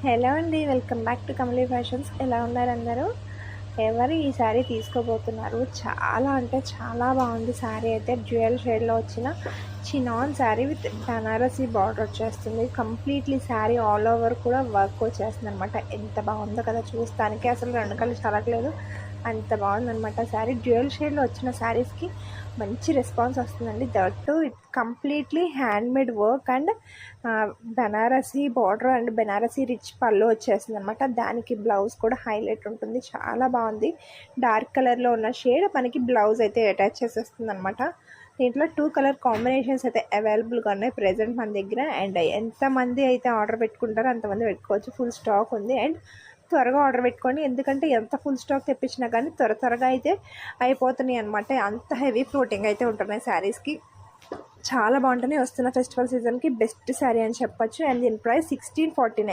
Hello అండి, welcome back to కమలీ fashions. ఎలా ఉన్నారు అందరూ? ఎవరు ఈ శారీ తీసుకోబోతున్నారు? చాలా అంటే చాలా బాగుంది శారీ అయితే. డ్యూయల్ షేడ్లో వచ్చిన chinon sari with Banarasi border వచ్చేస్తుంది. కంప్లీట్లీ శారీ ఆల్ ఓవర్ కూడా వర్క్ వచ్చేస్తుంది అనమాట. ఎంత బాగుందో కదా, చూస్తానికి అసలు రెండు కళ్ళు చలకలేదు, అంత బాగుందనమాట శారీ. డ్యూయల్ షేడ్లో వచ్చిన శారీస్కి మంచి రెస్పాన్స్ వస్తుందండి. That to it completely handmade work and Banarasi border and Banarasi rich పళ్ళు వచ్చేస్తుంది అనమాట. దానికి బ్లౌజ్ కూడా హైలైట్ ఉంటుంది, చాలా బాగుంది. డార్క్ కలర్లో ఉన్న షేడ్ మనకి బ్లౌజ్ అయితే అటాచ్ చేసేస్తుంది అనమాట. దీంట్లో 2 కలర్ కాంబినేషన్స్ అయితే అవైలబుల్గా ఉన్నాయి ప్రజెంట్ మన దగ్గర. అండ్ ఎంతమంది అయితే ఆర్డర్ పెట్టుకుంటారో అంతమంది పెట్టుకోవచ్చు. ఫుల్ స్టాక్ ఉంది. అండ్ త్వరగా ఆర్డర్ పెట్టుకోండి, ఎందుకంటే ఎంత ఫుల్ స్టాక్ తెప్పించినా కానీ త్వరగా అయితే అయిపోతున్నాయి అనమాట. అంత హెవీ ఫ్లోటింగ్ అయితే ఉంటున్నాయి శారీస్కి. చాలా బాగుంటుంది. వస్తున్న ఫెస్టివల్ సీజన్కి బెస్ట్ శారీ అని చెప్పొచ్చు. అండ్ దీని ప్రైస్ 1649.